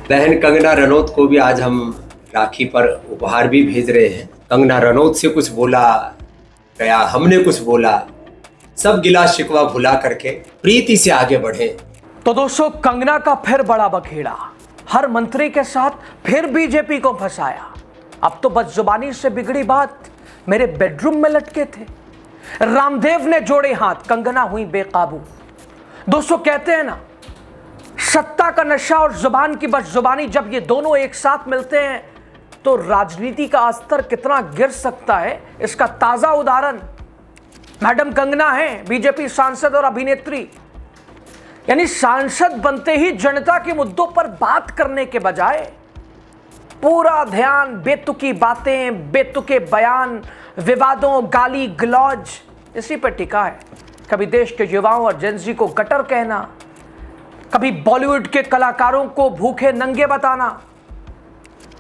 बहन कंगना रनौत को भी आज हम राखी पर उपहार भी भेज रहे हैं। कंगना रनौत से कुछ बोला गया, हमने कुछ बोला, सब गिला शिकवा भुला करके प्रीति से आगे बढ़े। तो दोस्तों, कंगना का फिर बड़ा बखेड़ा, हर मंत्री के साथ फिर बीजेपी को फंसाया। अब तो बस जुबानी से बिगड़ी बात मेरे बेडरूम में लटके थे। रामदेव ने जोड़े हाथ, कंगना हुई बेकाबू। दोस्तों, कहते हैं ना, सत्ता का नशा और जुबान की बदजुबानी जब ये दोनों एक साथ मिलते हैं तो राजनीति का स्तर कितना गिर सकता है, इसका ताजा उदाहरण मैडम कंगना है, बीजेपी सांसद और अभिनेत्री। यानी सांसद बनते ही जनता के मुद्दों पर बात करने के बजाय पूरा ध्यान बेतुकी बातें, बेतुके बयान, विवादों, गाली गलौज, इसी पर टिका है। कभी देश के युवाओं और जेनजी को गटर कहना, कभी बॉलीवुड के कलाकारों को भूखे नंगे बताना।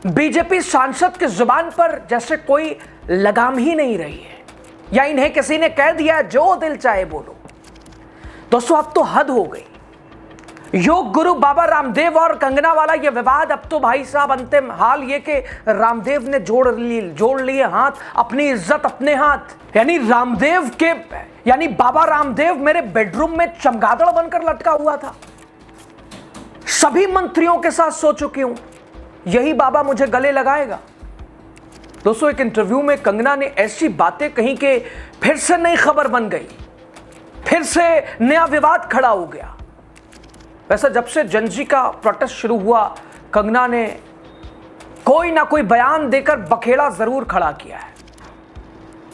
बीजेपी सांसद की जुबान पर जैसे कोई लगाम ही नहीं रही है, या इन्हें किसी ने कह दिया जो दिल चाहे बोलो। दोस्तों, अब तो हद हो गई। योग गुरु बाबा रामदेव और कंगना वाला ये विवाद, अब तो भाई साहब अंतिम हाल ये कि रामदेव ने जोड़ लिए हाथ, अपनी इज्जत अपने हाथ। यानी बाबा रामदेव मेरे बेडरूम में चमगादड़ बनकर लटका हुआ था। सभी मंत्रियों के साथ सो चुकी हूं, यही बाबा मुझे गले लगाएगा। दोस्तों, एक इंटरव्यू में कंगना ने ऐसी बातें कही कि फिर से नई खबर बन गई, फिर से नया विवाद खड़ा हो गया। वैसे जब से जनजी का प्रोटेस्ट शुरू हुआ, कंगना ने कोई ना कोई बयान देकर बखेड़ा जरूर खड़ा किया है।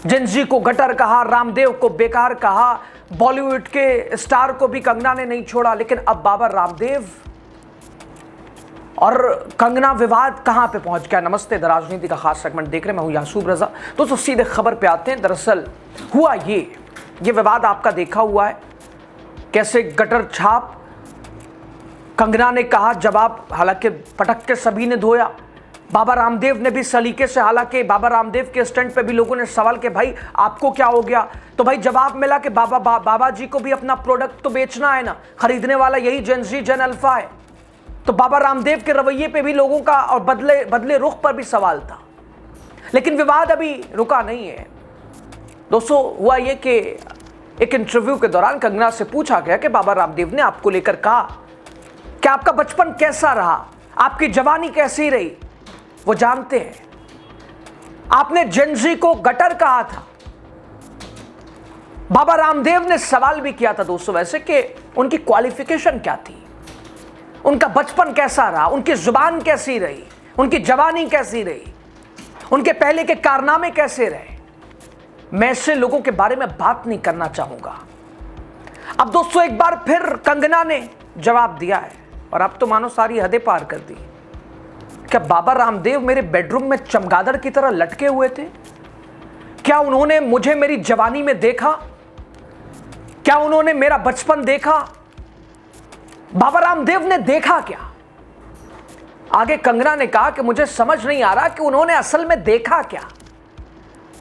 जनजी को गटर कहा, रामदेव को बेकार कहा, बॉलीवुड के स्टार को भी कंगना ने नहीं छोड़ा। लेकिन अब बाबा रामदेव और कंगना विवाद कहां पे पहुंच गया। नमस्ते, द राजनीति का खास सेगमेंट देख रहे हैं, मैं हूं यासूब रजा। दोस्तों, सीधे खबर पे आते हैं। दरअसल हुआ ये विवाद आपका देखा हुआ है, कैसे गटर छाप कंगना ने कहा जवाब, हालांकि पटक के सभी ने धोया। बाबा रामदेव ने भी सलीके से, हालांकि बाबा रामदेव के स्टैंड पे भी लोगों ने सवाल किया, भाई आपको क्या हो गया? तो भाई जवाब मिला कि बाबा जी को भी अपना प्रोडक्ट तो बेचना है ना, खरीदने वाला यही जन अल्फा है। तो बाबा रामदेव के रवैये पे भी लोगों का और बदले रुख पर भी सवाल था। लेकिन विवाद अभी रुका नहीं है। दोस्तों, हुआ ये कि एक इंटरव्यू के दौरान कंगना से पूछा गया कि बाबा रामदेव ने आपको लेकर कहा कि आपका बचपन कैसा रहा, आपकी जवानी कैसी रही, वो जानते हैं। आपने जेनजी को गटर कहा था। बाबा रामदेव ने सवाल भी किया था दोस्तों वैसे कि उनकी क्वालिफिकेशन क्या थी, उनका बचपन कैसा रहा, उनकी जुबान कैसी रही, उनकी जवानी कैसी रही, उनके पहले के कारनामे कैसे रहे। मैं ऐसे लोगों के बारे में बात नहीं करना चाहूंगा। अब दोस्तों, एक बार फिर कंगना ने जवाब दिया है, और अब तो मानो सारी हदें पार कर दी। क्या बाबा रामदेव मेरे बेडरूम में चमगादड़ की तरह लटके हुए थे? क्या उन्होंने मुझे मेरी जवानी में देखा? क्या उन्होंने मेरा बचपन देखा? बाबा रामदेव ने देखा क्या? आगे कंगना ने कहा कि मुझे समझ नहीं आ रहा कि उन्होंने असल में देखा क्या।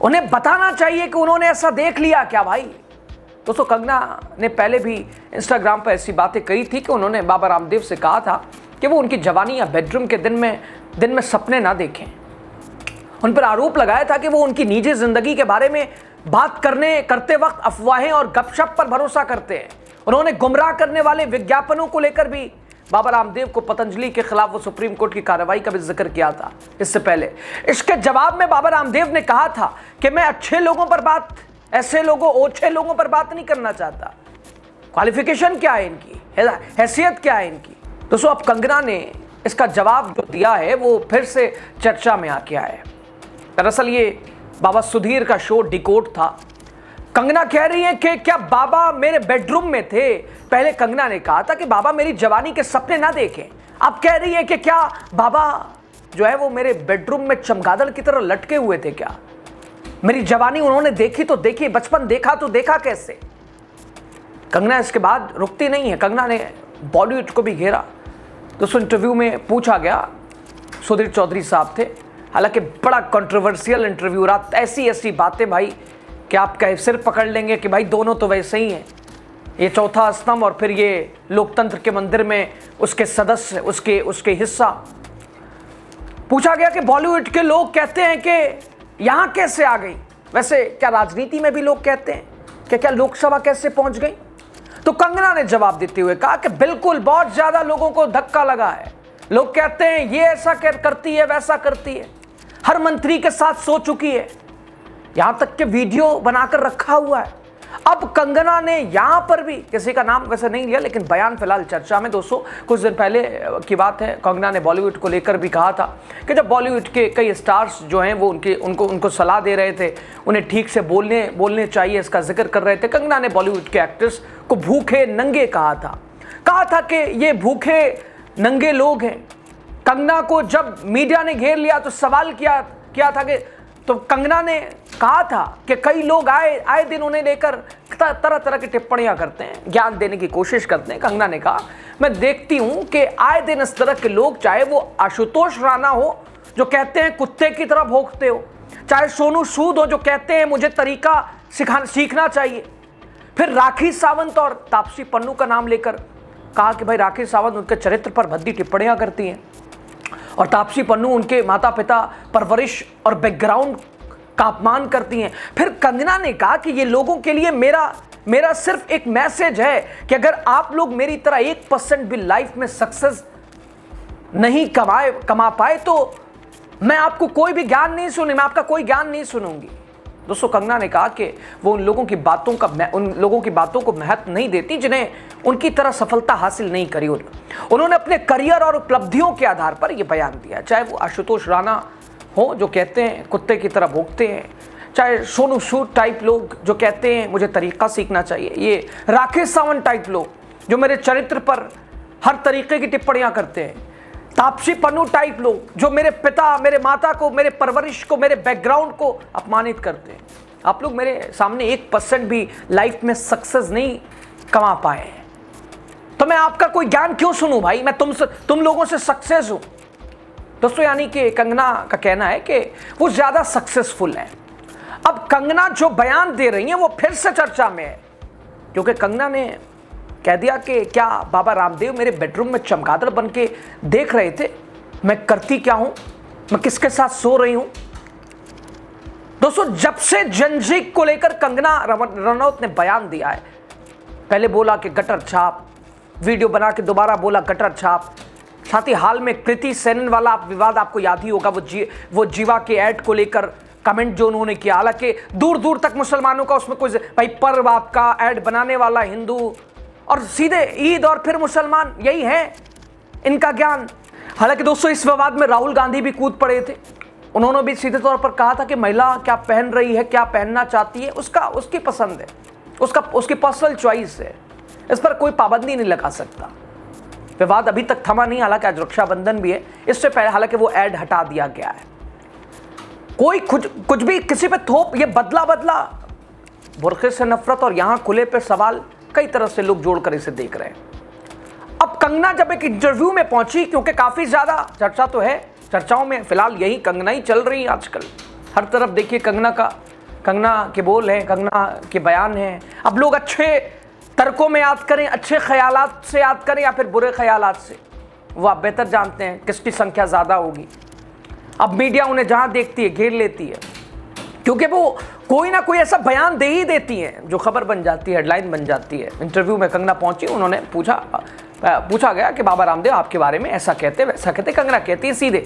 उन्हें बताना चाहिए कि उन्होंने ऐसा देख लिया क्या। भाई दोस्तों, कंगना ने पहले भी इंस्टाग्राम पर ऐसी बातें कही थी कि उन्होंने बाबा रामदेव से कहा था कि वो उनकी जवानी या बेडरूम के दिन में सपने ना देखें। उन पर आरोप लगाया था कि वो उनकी निजी जिंदगी के बारे में बात करते वक्त अफवाहें और गपशप पर भरोसा करते हैं। उन्होंने गुमराह करने वाले विज्ञापनों को लेकर भी बाबा रामदेव को पतंजलि के खिलाफ वो सुप्रीम कोर्ट की कार्रवाई का भी जिक्र किया था इससे पहले। इसके जवाब में बाबा रामदेव ने कहा था कि मैं ओछे लोगों पर बात नहीं करना चाहता। क्वालिफिकेशन क्या है इनकी, हैसियत क्या है इनकी। दोस्तों, अब कंगना ने इसका जवाब जो दिया है वो फिर से चर्चा में आके आया है। दरअसल ये बाबा सुधीर का शो डिकोड था। कंगना कह रही है कि क्या बाबा मेरे बेडरूम में थे? पहले कंगना ने कहा था कि बाबा मेरी जवानी के सपने ना देखें। अब कह रही है कि क्या बाबा जो है वो मेरे बेडरूम में चमगादड़ की तरह लटके हुए थे क्या? मेरी जवानी उन्होंने देखी तो देखी, बचपन देखा तो देखा कैसे? कंगना इसके बाद रुकती नहीं है। कंगना ने बॉलीवुड को भी घेरा। दोस्तों, इंटरव्यू में पूछा गया, सुधीर चौधरी साहब थे, हालांकि बड़ा कंट्रोवर्शियल इंटरव्यू रहा। ऐसी बातें भाई कि आप कहे सिर पकड़ लेंगे कि भाई दोनों तो वैसे ही हैं। ये चौथा स्तंभ और फिर ये लोकतंत्र के मंदिर में उसके सदस्य, उसके हिस्सा। पूछा गया कि बॉलीवुड के लोग कहते हैं कि यहां कैसे आ गई। वैसे क्या राजनीति में भी लोग कहते हैं कि क्या लोकसभा कैसे पहुंच गई? तो कंगना ने जवाब देते हुए कहा कि बिल्कुल, बहुत ज्यादा लोगों को धक्का लगा है। लोग कहते हैं ये ऐसा करती है, वैसा करती है, हर मंत्री के साथ सो चुकी है, यहां तक कि वीडियो बनाकर रखा हुआ है। अब कंगना ने यहां पर भी, किसी का नाम वैसे नहीं लिया, लेकिन बयान फिलहाल चर्चा में। दोस्तों, कुछ दिन पहले की बात है, कंगना ने बॉलीवुड को लेकर भी कहा था कि जब बॉलीवुड के कई स्टार्स जो हैं वो उनको सलाह दे रहे थे, उन्हें ठीक से बोलने चाहिए, इसका जिक्र कर रहे थे। कंगना ने बॉलीवुड के एक्टर्स को भूखे नंगे कहा था कि ये भूखे नंगे लोग हैं। कंगना को जब मीडिया ने घेर लिया तो सवाल किया था कि, तो कंगना ने कहा था कि कई लोग आए दिन उन्हें लेकर तरह तरह की टिप्पणियां करते हैं, ज्ञान देने की कोशिश करते हैं। कंगना ने कहा, मैं देखती हूं कि आए दिन इस तरह के लोग, चाहे वो आशुतोष राणा हो जो कहते हैं कुत्ते की तरह भौंकते हो, चाहे सोनू सूद हो जो कहते हैं मुझे तरीका सीखना चाहिए, फिर राखी सावंत और तापसी पन्नू का नाम लेकर कहा कि भाई राखी सावंत उनके चरित्र पर भद्दी टिप्पणियां करती हैं और तापसी पन्नू उनके माता पिता, परवरिश और बैकग्राउंड का अपमान करती हैं। फिर कंगना ने कहा कि ये लोगों के लिए मेरा सिर्फ एक मैसेज है कि अगर आप लोग मेरी तरह 1% भी लाइफ में सक्सेस नहीं कमा पाए तो मैं आपको कोई भी ज्ञान नहीं सुनूंगी, मैं आपका कोई ज्ञान नहीं सुनूंगी। दोस्तों, कंगना ने कहा कि वो उन लोगों की बातों को महत्व नहीं देती जिन्हें उनकी तरह सफलता हासिल नहीं करी। उन्होंने अपने करियर और उपलब्धियों के आधार पर यह बयान दिया, चाहे वो आशुतोष राणा हो जो कहते हैं कुत्ते की तरह भौंकते हैं, चाहे सोनू सूद टाइप लोग जो कहते हैं मुझे तरीका सीखना चाहिए, ये राकेश सावंत टाइप लोग जो मेरे चरित्र पर हर तरीके की टिप्पणियां करते हैं, तापसी पन्नू टाइप लोग जो मेरे पिता, मेरे माता को, मेरे परवरिश को, मेरे बैकग्राउंड को अपमानित करते हैं। आप लोग मेरे सामने 1% भी लाइफ में सक्सेस नहीं कमा पाए, तो मैं आपका कोई ज्ञान क्यों सुनूं भाई? मैं तुम लोगों से सक्सेस हूं। दोस्तों, यानी कि कंगना का कहना है कि वो ज्यादा सक्सेसफुल है। अब कंगना जो बयान दे रही हैं वो फिर से चर्चा में है, क्योंकि कंगना ने कह दिया कि क्या बाबा रामदेव मेरे बेडरूम में चमगादड़ बन के देख रहे थे, मैं करती क्या हूं, मैं किसके साथ सो रही हूं। दोस्तों, जब से जनजी को लेकर कंगना रनौत ने बयान दिया है, पहले बोला कि गटर छाप, वीडियो बना के दोबारा बोला गटर छाप, साथ ही हाल में कृति सेनन वाला विवाद आपको याद ही होगा, वो जीवा के ऐड को लेकर कमेंट जो उन्होंने किया, हालांकि दूर दूर तक मुसलमानों का उसमें कोई भाई पर्व आपका ऐड बनाने वाला हिंदू और सीधे ईद और फिर मुसलमान, यही है इनका ज्ञान। हालांकि दोस्तों, इस विवाद में राहुल गांधी भी कूद पड़े थे। उन्होंने भी सीधे तौर पर कहा था कि महिला क्या पहन रही है, क्या पहनना चाहती है, उसकी पसंद है, उसकी पर्सनल चॉइस है, इस पर कोई पाबंदी नहीं लगा सकता। विवाद अभी तक थमा नहीं, हालांकि आज रक्षाबंधन भी है, इससे पहले हालांकि वो ऐड हटा दिया गया है। कोई कुछ भी किसी पे थोप, ये बदला बुरखे से नफरत और यहां खुले पे सवाल, कई तरह से लोग जोड़कर इसे देख रहे हैं। अब कंगना जब एक इंटरव्यू में पहुंची, क्योंकि काफी ज्यादा चर्चा तो है, चर्चाओं में फिलहाल यही कंगना ही चल रही है आजकल, हर तरफ देखिए कंगना के बोल हैं, कंगना के बयान हैं। अब लोग अच्छे तर्कों में याद करें, अच्छे ख्यालात से याद करें या फिर बुरे ख्यालात से, वो आप बेहतर जानते हैं किसकी संख्या ज़्यादा होगी। अब मीडिया उन्हें जहां देखती है घेर लेती है, क्योंकि वो कोई ना कोई ऐसा बयान दे ही देती है जो खबर बन जाती है, हेडलाइन बन जाती है। इंटरव्यू में कंगना पहुंची, उन्होंने पूछा गया कि बाबा रामदेव आपके बारे में ऐसा कहते वैसा कहते। कंगना कहती है सीधे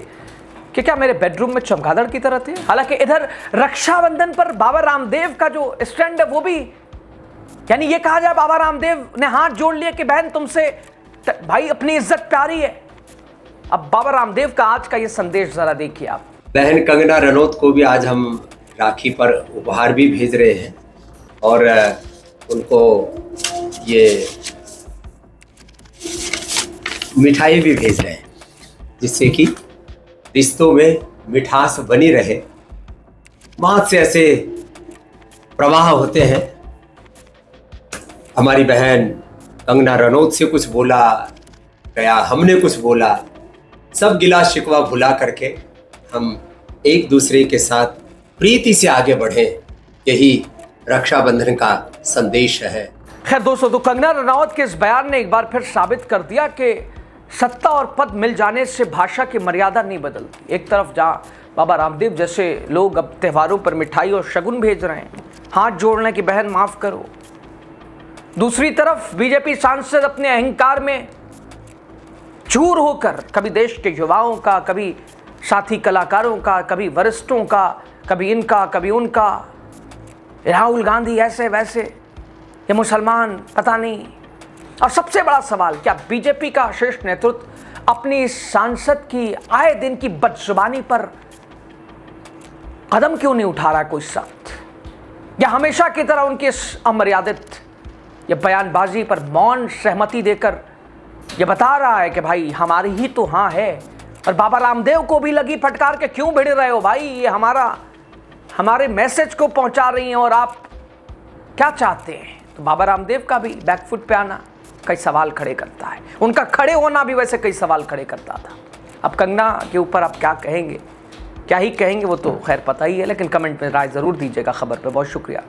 कि क्या मेरे बेडरूम में चमगादड़ की तरह थे। हालांकि इधर रक्षाबंधन पर बाबा रामदेव का जो स्टैंड है वो भी, यानी ये कहा जाए बाबा रामदेव ने हाथ जोड़ लिए कि बहन तुमसे भाई अपनी इज्जत प्यारी है। अब बाबा रामदेव का आज का ये संदेश जरा देखिए आप। बहन कंगना रनौत को भी आज हम राखी पर उपहार भी भेज रहे हैं और उनको ये मिठाई भी भेज रहे हैं, जिससे कि रिश्तों में मिठास बनी रहे। बहुत से ऐसे प्रवाह होते हैं। हमारी बहन कंगना रनौत से कुछ बोला गया, हमने कुछ बोला, सब गिला शिकवा भुला करके हम एक दूसरे के साथ प्रीति से आगे बढ़ें, यही रक्षाबंधन का संदेश है। खैर दोस्तों, तो कंगना रनौत के इस बयान ने एक बार फिर साबित कर दिया कि सत्ता और पद मिल जाने से भाषा की मर्यादा नहीं बदलती। एक तरफ जहाँ बाबा रामदेव जैसे लोग अब त्योहारों पर मिठाई और शगुन भेज रहे हैं, हाथ जोड़ने की बहन माफ करो, दूसरी तरफ बीजेपी सांसद अपने अहंकार में चूर होकर कभी देश के युवाओं का, कभी साथी कलाकारों का, कभी वरिष्ठों का, कभी इनका कभी उनका, राहुल गांधी ऐसे वैसे, ये मुसलमान, पता नहीं। और सबसे बड़ा सवाल, क्या बीजेपी का शीर्ष नेतृत्व अपनी सांसद की आए दिन की बदजुबानी पर कदम क्यों नहीं उठा रहा कोई सख्त, या हमेशा की तरह उनकी इस अमर्यादित ये बयानबाजी पर मौन सहमति देकर ये बता रहा है कि भाई हमारी ही तो हाँ है, और बाबा रामदेव को भी लगी फटकार के क्यों भिड़ रहे हो भाई, ये हमारे मैसेज को पहुंचा रही हैं और आप क्या चाहते हैं। तो बाबा रामदेव का भी बैकफुट पे आना कई सवाल खड़े करता है, उनका खड़े होना भी वैसे कई सवाल खड़े करता था। अब कंगना के ऊपर आप क्या कहेंगे, क्या ही कहेंगे वो तो खैर पता ही है, लेकिन कमेंट में राय ज़रूर दीजिएगा खबर पे। बहुत शुक्रिया।